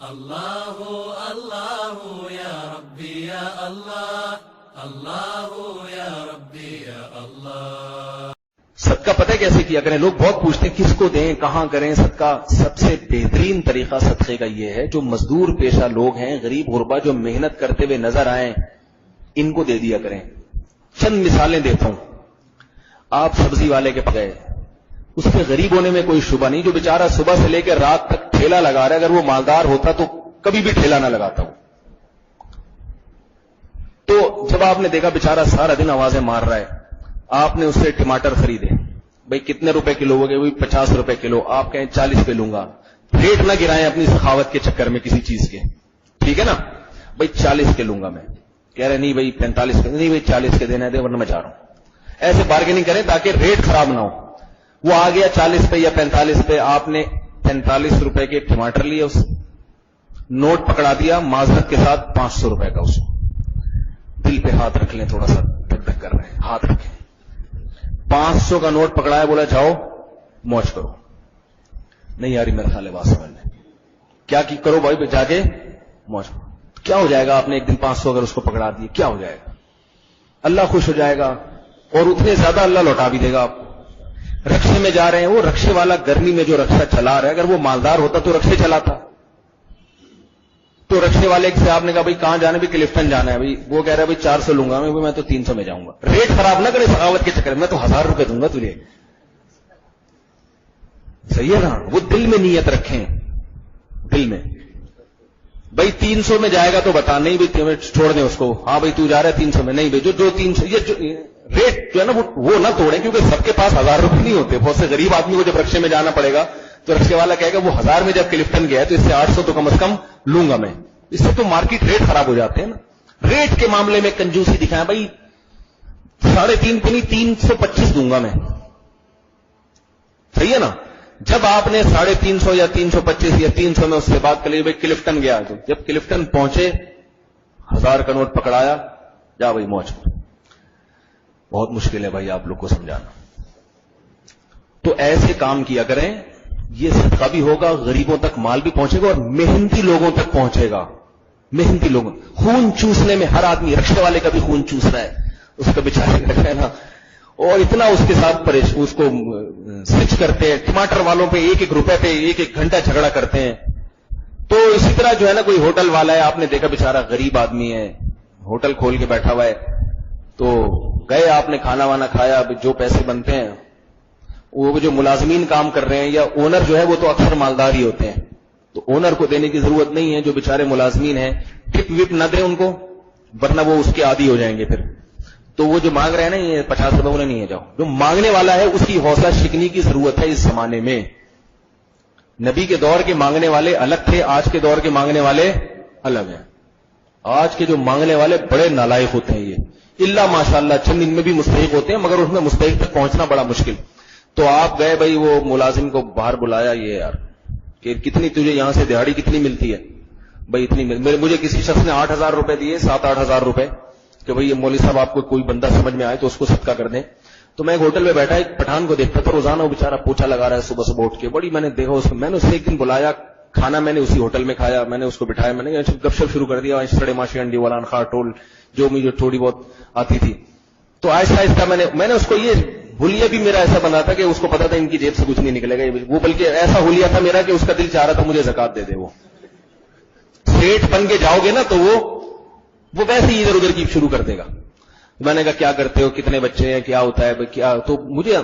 اللہ اللہ یا ربی یا اللہ، اللہ یا ربی یا اللہ۔ صدقہ پتہ ہے کیسے کیا کریں؟ لوگ بہت پوچھتے ہیں کس کو دیں، کہاں کریں صدقہ۔ سب سے بہترین طریقہ صدقے کا یہ ہے، جو مزدور پیشہ لوگ ہیں، غریب غربا جو محنت کرتے ہوئے نظر آئیں، ان کو دے دیا کریں۔ چند مثالیں دیتا ہوں۔ آپ سبزی والے کے پاس گئے، اس کے غریب ہونے میں کوئی شبہ نہیں، جو بیچارہ صبح سے لے کے رات تک ٹھیلا لگا رہا ہے، اگر وہ مالدار ہوتا تو کبھی بھی ٹھیلا نہ لگاتا ہوں۔ تو جب آپ نے دیکھا بیچارہ سارا دن آوازیں مار رہا ہے، آپ نے اس سے ٹماٹر خریدے، بھئی کتنے روپے کلو ہو گئے؟ وہی 50 روپے کلو۔ آپ کہیں 40 پہ لوں گا، ریٹ نہ گرائیں اپنی سخاوت کے چکر میں کسی چیز کے، ٹھیک ہے نا؟ بھئی 40 کے لوں گا میں، کہہ رہے نہیں بھئی 45 کے، نہیں بھئی 40 کے دینا ہے ورنہ میں جا رہا ہوں۔ ایسے بارگیننگ کریں تاکہ ریٹ خراب نہ ہو۔ وہ آ گیا 40 پہ یا 45 پہ، آپ نے 45 روپے کے ٹماٹر لیے، اس نوٹ پکڑا دیا معذرت کے ساتھ 500 روپے کا۔ اس دل پہ ہاتھ رکھ لیں، تھوڑا سا دھک دھک کر رہے ہیں، ہاتھ رکھیں۔ 500 کا نوٹ پکڑایا، بولا جاؤ موج کرو۔ نہیں یاری میرا خیال ہے بات سمجھ لیں کیا کی کرو بھائی، جا کے موج کرو۔ کیا ہو جائے گا؟ آپ نے ایک دن 500 اگر اس کو پکڑا دیے، کیا ہو جائے گا؟ اللہ خوش ہو جائے گا، اور اتنے زیادہ اللہ لوٹا بھی دے گا آپ کو۔ رکشے میں جا رہے ہیں، وہ رکشے والا گرمی میں جو رکشہ چلا رہا ہے، اگر وہ مالدار ہوتا تو رکشے چلاتا۔ تو رکشے والے سے آپ نے کہا بھائی کہاں جانا ہے؟ بھائی کلفٹن جانا ہے۔ بھائی وہ کہہ رہا ہے بھائی 400 لوں گا میں تو 300 میں جاؤں گا۔ ریٹ خراب نہ کرے سخاوت کے چکر میں، تو 1000 روپے دوں گا تجھے، صحیح ہے نا؟ وہ دل میں نیت رکھیں، دل میں بھائی 300 میں جائے گا تو بتا، نہیں بھائی چھوڑ دیں اس کو، ہاں بھائی تو جا رہا ہے 300 میں، نہیں بھائی جو 300 یہ ریٹ جو ہے نا وہ نہ توڑیں، کیونکہ سب کے پاس 1000 روپے نہیں ہوتے۔ بہت سے غریب آدمی کو جب رکشے میں جانا پڑے گا تو رکشے والا کہے گا وہ 1000 میں جب کلفٹن گیا ہے تو اس سے 800 تو کم از کم لوں گا میں۔ اس سے تو مارکیٹ ریٹ خراب ہو جاتے ہیں نا۔ ریٹ کے معاملے میں کنجوسی دکھائیں، بھائی 350 پہ نہیں 325 دوں گا میں، صحیح ہے نا؟ جب آپ نے 350 یا 325 یا 300 میں اس سے بات کر لی، بھائی کلفٹن گیا، تو جب کلفٹن پہنچے 1000 کا نوٹ پکڑایا، جا بھائی موج کرو۔ بہت مشکل ہے بھائی آپ لوگ کو سمجھانا۔ تو ایسے کام کیا کریں، یہ صدقہ بھی ہوگا، غریبوں تک مال بھی پہنچے گا، اور محنتی لوگوں تک پہنچے گا۔ محنتی لوگوں خون چوسنے میں ہر آدمی، رکشے والے کا بھی خون چوس رہا ہے، اس کا بیچارے کا ہے نا، اور اتنا اس کے ساتھ اس کو سوئچ کرتے ہیں، ٹماٹر والوں پہ 1-1 روپے پہ 1-1 گھنٹہ جھگڑا کرتے ہیں۔ تو اسی طرح جو ہے نا کوئی ہوٹل والا ہے، آپ نے دیکھا بیچارہ غریب آدمی ہے، ہوٹل کھول کے بیٹھا ہوا ہے، تو گئے آپ نے کھانا وانا کھایا، جو پیسے بنتے ہیں وہ جو ملازمین کام کر رہے ہیں یا اونر جو ہے وہ تو اکثر مالدار ہی ہوتے ہیں، تو اونر کو دینے کی ضرورت نہیں ہے، جو بیچارے ملازمین ہیں ٹپ وپ نہ دیں ان کو، ورنہ وہ اس کے عادی ہو جائیں گے پھر۔ تو وہ جو مانگ رہے ہیں نا یہ 50 روپے انہیں نہیں ہے، جاؤ۔ جو مانگنے والا ہے اس کی حوصلہ شکنی کی ضرورت ہے اس زمانے میں۔ نبی کے دور کے مانگنے والے الگ تھے، آج کے دور کے مانگنے والے الگ ہیں۔ آج کے جو مانگنے والے بڑے نالائق ہوتے ہیں یہ، اللہ ماشاءاللہ چند ان میں بھی مستحق ہوتے ہیں، مگر اس میں مستحق تک پہنچنا بڑا مشکل۔ تو آپ گئے بھائی، وہ ملازم کو باہر بلایا، یہ یار کہ کتنی تجھے یہاں سے دہاڑی کتنی ملتی ہے؟ بھائی اتنی مجھے کسی شخص نے 8000 روپے دیے، 7-8 ہزار روپے، کہ بھئی یہ مولوی صاحب آپ کو کوئی بندہ سمجھ میں آئے تو اس کو صدقہ کر دیں۔ تو میں ایک ہوٹل میں بیٹھا، ایک پٹھان کو دیکھتا تھا، روزانہ وہ بیچارہ پوچھا لگا رہا ہے صبح صبح اٹھ کے، بڑی میں نے دیکھا اس کو، میں نے اسے ایک دن بلایا، کھانا میں نے اسی ہوٹل میں کھایا، میں نے اس کو بٹھایا، میں نے گپ شپ شروع کر دیا، سڑے ماشی انڈی والا خار ٹول جو مجھے تھوڑی بہت آتی تھی۔ تو آہستہ آہستہ میں نے اس کو، یہ حلیہ بھی میرا ایسا بنا تھا کہ اس کو پتا تھا ان کی جیب سے کچھ نہیں نکلے گا، وہ بلکہ ایسا حلیہ تھا میرا کہ اس کا دل چاہ رہا تھا مجھے زکات دے دے۔ وہ سیٹ بن کے جاؤ گے نا تو وہ ویسے ہی ادھر ادھر کی شروع کر دے گا۔ میں نے کہا کیا کرتے ہو، کتنے بچے ہیں، کیا ہوتا ہے کیا؟ تو مجھے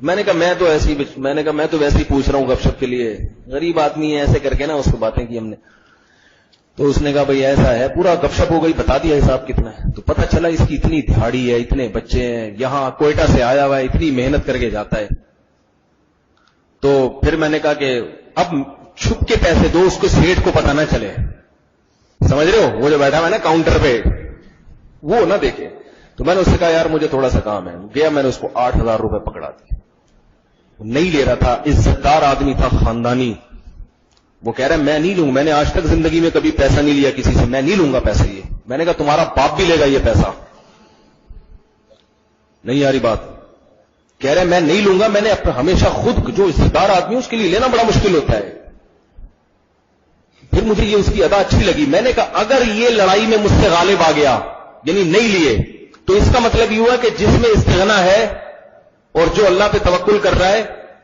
میں نے کہا میں تو ویسے ہی پوچھ رہا ہوں گپ شپ کے لیے، غریب آدمی ہے، ایسے کر کے نا اس کو باتیں کی ہم نے۔ تو اس نے کہا بھئی ایسا ہے، پورا گپ شپ ہو گئی، بتا دیا حساب کتنا ہے۔ تو پتہ چلا اس کی اتنی دہاڑی ہے، اتنے بچے ہیں، یہاں کوئٹہ سے آیا ہوا ہے، اتنی محنت کر کے جاتا ہے۔ تو پھر میں نے کہا کہ اب چھپ کے پیسے دو، اس کو سیٹ کو پتہ نہ چلے، سمجھ رہے ہو؟ وہ جو بیٹھا ہوا ہے نا کاؤنٹر پہ، وہ نہ دیکھے۔ تو میں نے اس سے کہا یار مجھے تھوڑا سا کام ہے، گیا میں نے اس کو 8000 روپے پکڑا دیے۔ نہیں لے رہا تھا، عزت دار آدمی تھا، خاندانی۔ وہ کہہ رہا ہے میں نہیں لوں، میں نے آج تک زندگی میں کبھی پیسہ نہیں لیا کسی سے، میں نہیں لوں گا پیسہ یہ۔ میں نے کہا تمہارا باپ بھی لے گا یہ پیسہ، نہیں یاری بات؟ کہہ رہے میں نہیں لوں گا، میں نے ہمیشہ خود جو عزت دار آدمی اس کے لیے لینا بڑا مشکل ہوتا ہے۔ پھر مجھے یہ اس کی ادا اچھی لگی. میں نے کہا اگر یہ لڑائی میں مجھ سے غالب آ گیا یعنی نہیں لیے تو اس کا مطلب یہ ہوا کہ جس میں استغنا ہے اور جو اللہ پہ توکل کر رہا ہے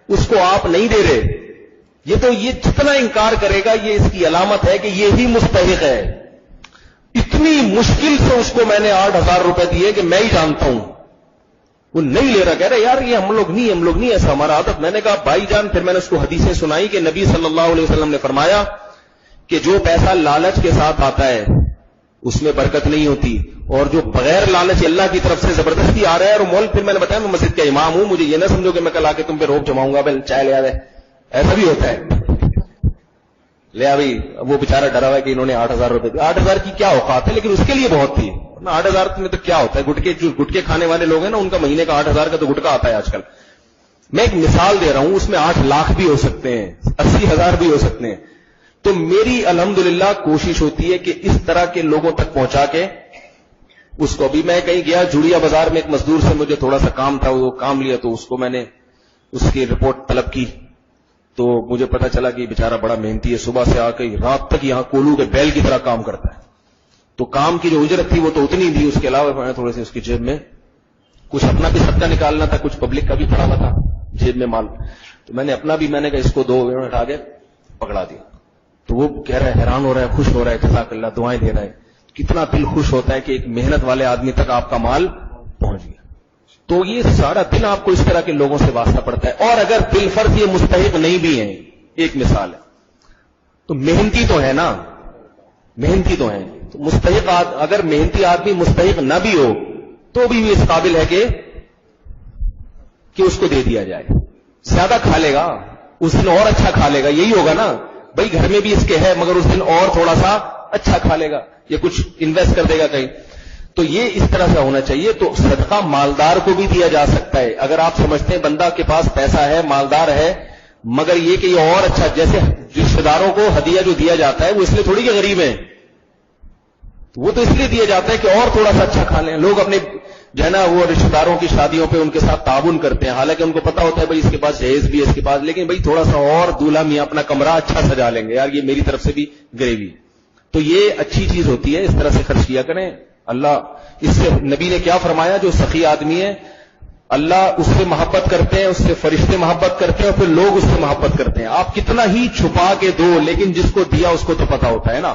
اس کو آپ نہیں دے رہے. یہ جتنا انکار کرے گا یہ اس کی علامت ہے کہ یہ ہی مستحق ہے. اتنی مشکل سے اس کو میں نے 8,000 روپے دیے کہ میں ہی جانتا ہوں وہ نہیں لے رہا. کہہ رہا یار یہ ہم لوگ نہیں ایسا ہمارا عادت. میں نے کہا بھائی جان, پھر میں نے اس کو حدیثیں سنائی کہ نبی صلی اللہ علیہ وسلم نے فرمایا کہ جو پیسہ لالچ کے ساتھ آتا ہے اس میں برکت نہیں ہوتی, اور جو بغیر لالچ اللہ کی طرف سے زبردستی آ رہا ہے. اور مول پھر میں نے بتایا میں مسجد کا امام ہوں, مجھے یہ نہ سمجھو کہ میں کل آ کے تم پہ روپ جماؤں گا بھائی چائے لے آ رہے, ایسا بھی ہوتا ہے. لے آ بھائی, وہ بیچارہ ڈرا ہوا ہے کہ انہوں نے 8,000 روپے دی. 8,000 کی کیا اوقات ہے, لیکن اس کے لیے بہت تھی. 8,000 میں تو کیا ہوتا ہے, گٹکے کھانے والے لوگ ہیں نا, ان کا مہینے کا 8,000 کا تو گٹکا آتا ہے آج کل. میں ایک مثال دے رہا ہوں, اس میں 8 لاکھ بھی ہو سکتے ہیں, 80,000 بھی ہو سکتے ہیں. تو میری الحمدللہ کوشش ہوتی ہے کہ اس طرح کے لوگوں تک پہنچا کے اس کو. ابھی میں کہیں گیا جوڑیا بازار میں ایک مزدور سے مجھے تھوڑا سا کام تھا, وہ کام لیا تو اس کو میں نے اس کی رپورٹ طلب کی تو مجھے پتا چلا کہ بیچارہ بڑا محنتی ہے, صبح سے آ کے رات تک یہاں کولو کے بیل کی طرح کام کرتا ہے. تو کام کی جو اجرت تھی وہ تو اتنی تھی, اس کے علاوہ میں نے تھوڑے سے اس کی جیب میں کچھ اپنا بھی صدقہ نکالنا تھا, کچھ پبلک کا بھی پڑا ہوا تھا جیب میں مال. تو میں نے اپنا بھی, میں نے کہا اس کو 2 منٹ آگے پکڑا دیا. تو وہ کہہ رہا ہے, حیران ہو رہا ہے, خوش ہو رہا ہے, جزاک اللہ, دعائیں دے رہا ہے. کتنا دل خوش ہوتا ہے کہ ایک محنت والے آدمی تک آپ کا مال پہنچ گیا. تو یہ سارا دن آپ کو اس طرح کے لوگوں سے واسطہ پڑتا ہے. اور اگر بالفرض یہ مستحق نہیں بھی ہیں, ایک مثال ہے, تو محنتی تو ہے نا, محنتی تو ہیں. تو مستحق اگر محنتی آدمی مستحق نہ بھی ہو تو بھی اس قابل ہے کہ اس کو دے دیا جائے. زیادہ کھا لے گا اس دن اور اچھا کھا لے گا, یہی ہوگا نا بھائی, گھر میں بھی اس کے ہے مگر اس دن اور تھوڑا سا اچھا کھا لے گا یا کچھ انویسٹ کر دے گا کہیں. تو یہ اس طرح سے ہونا چاہیے. تو صدقہ مالدار کو بھی دیا جا سکتا ہے. اگر آپ سمجھتے ہیں بندہ کے پاس پیسہ ہے, مالدار ہے, مگر یہ کہ یہ اور اچھا, جیسے رشتے داروں کو ہدیہ جو دیا جاتا ہے وہ اس لیے تھوڑی کہ غریب ہیں, وہ تو اس لیے دیا جاتا ہے کہ اور تھوڑا سا اچھا کھا لیں. لوگ اپنے جو ہے نا وہ رشتے داروں کی شادیوں پہ ان کے ساتھ تعاون کرتے ہیں, حالانکہ ان کو پتا ہوتا ہے بھائی اس کے پاس جہیز بھی ہے اس کے پاس, لیکن بھائی تھوڑا سا اور دولہا میاں اپنا کمرہ اچھا سجا لیں گے, یار یہ میری طرف سے بھی گریوی. تو یہ اچھی چیز ہوتی ہے, اس طرح سے خرچ کیا کریں. اللہ اس سے نبی نے کیا فرمایا, جو سخی آدمی ہے اللہ اس سے محبت کرتے ہیں, اس سے فرشتے محبت کرتے ہیں, اور پھر لوگ اس سے محبت کرتے ہیں. آپ کتنا ہی چھپا کے دو, لیکن جس کو دیا اس کو تو پتا ہوتا ہے نا.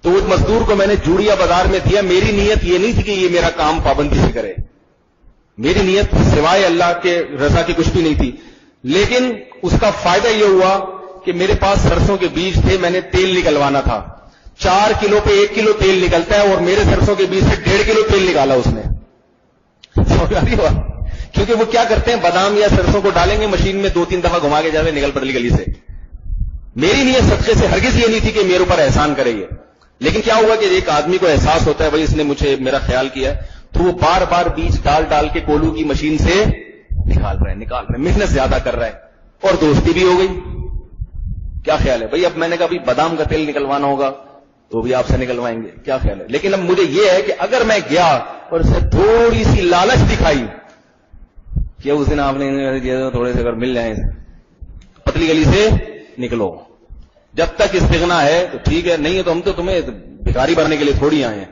تو اس مزدور کو میں نے جوڑیا بازار میں دیا, میری نیت یہ نہیں تھی کہ یہ میرا کام پابندی سے کرے, میری نیت سوائے اللہ کے رضا کی کچھ بھی نہیں تھی. لیکن اس کا فائدہ یہ ہوا کہ میرے پاس سرسوں کے بیج تھے, میں نے تیل نکلوانا تھا. 4 کلو پہ 1 کلو تیل نکلتا ہے, اور میرے سرسوں کے بیج سے 1.5 کلو تیل نکالا اس نے. کیونکہ وہ کیا کرتے ہیں, بادام یا سرسوں کو ڈالیں گے مشین میں, 2-3 دفعہ گھما کے جاتے نکل پڑی گلی سے. میری نیت صدقے سے ہرگز یہ نہیں تھی کہ میرے اوپر احسان کرے گے. لیکن کیا ہوا کہ ایک آدمی کو احساس ہوتا ہے بھائی اس نے مجھے میرا خیال کیا, تو وہ بار بار بیج ڈال کے کولو کی مشین سے نکال رہے ہیں, محنت زیادہ کر رہا ہے, اور دوستی بھی ہو گئی. کیا خیال ہے بھائی, اب میں نے کہا بادام کا تیل نکلوانا ہوگا تو بھی آپ سے نکلوائیں گے, کیا خیال ہے. لیکن اب مجھے یہ ہے کہ اگر میں گیا اور اسے تھوڑی سی لالچ دکھائی کہ اس دن آپ نے تھوڑے سے اگر مل جائیں, پتلی گلی سے نکلو, جب تک استغنا ہے تو ٹھیک ہے, نہیں ہے تو ہم تو تمہیں بھکاری بننے کے لیے تھوڑی آئے ہیں.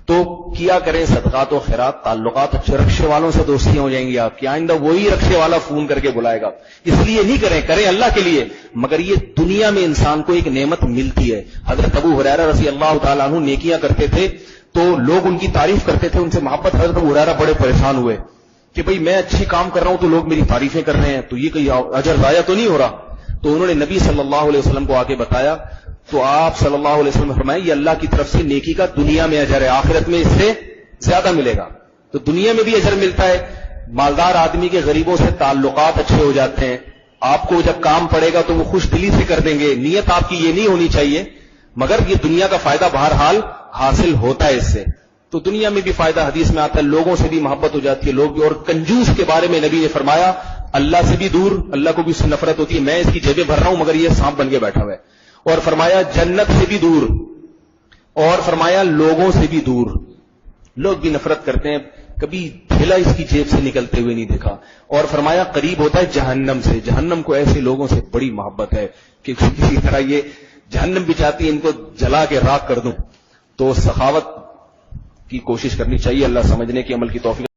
تو کیا کریں صدقات و خیرات, تعلقات. اچھے رکشے والوں سے دوستیاں ہو جائیں گی آپ کی, آئندہ وہی رکشے والا فون کر کے بلائے گا. اس لیے نہیں کریں اللہ کے لیے, مگر یہ دنیا میں انسان کو ایک نعمت ملتی ہے. حضرت ابو ہریرہ رضی اللہ تعالیٰ عنہ نیکیاں کرتے تھے تو لوگ ان کی تعریف کرتے تھے, ان سے محبت. حضرت ابو ہریرہ بڑے پریشان ہوئے کہ بھئی میں اچھی کام کر رہا ہوں تو لوگ میری تعریفیں کر رہے ہیں, تو یہ کہ اجر ضائع تو نہیں ہو رہا. تو انہوں نے نبی صلی اللہ علیہ وسلم کو آگے بتایا, تو آپ صلی اللہ علیہ وسلم نے فرمایا یہ اللہ کی طرف سے نیکی کا دنیا میں اجر ہے, آخرت میں اس سے زیادہ ملے گا. تو دنیا میں بھی اجر ملتا ہے. مالدار آدمی کے غریبوں سے تعلقات اچھے ہو جاتے ہیں. آپ کو جب کام پڑے گا تو وہ خوش دلی سے کر دیں گے. نیت آپ کی یہ نہیں ہونی چاہیے, مگر یہ دنیا کا فائدہ بہرحال حاصل ہوتا ہے اس سے. تو دنیا میں بھی فائدہ حدیث میں آتا ہے, لوگوں سے بھی محبت ہو جاتی ہے, لوگ بھی. اور کنجوس کے بارے میں نبی نے فرمایا اللہ سے بھی دور, اللہ کو بھی اس سے نفرت ہوتی ہے, میں اس کی جیبیں بھر رہا ہوں مگر یہ سانپ بن کے بیٹھا ہوا ہے. اور فرمایا جنت سے بھی دور, اور فرمایا لوگوں سے بھی دور. لوگ بھی نفرت کرتے ہیں, کبھی تھیلا اس کی جیب سے نکلتے ہوئے نہیں دیکھا. اور فرمایا قریب ہوتا ہے جہنم سے, جہنم کو ایسے لوگوں سے بڑی محبت ہے کہ کسی طرح یہ جہنم بھی چاہتی ہے ان کو جلا کے راکھ کر دوں. تو سخاوت کی کوشش کرنی چاہیے. اللہ سمجھنے کی عمل کی توفیق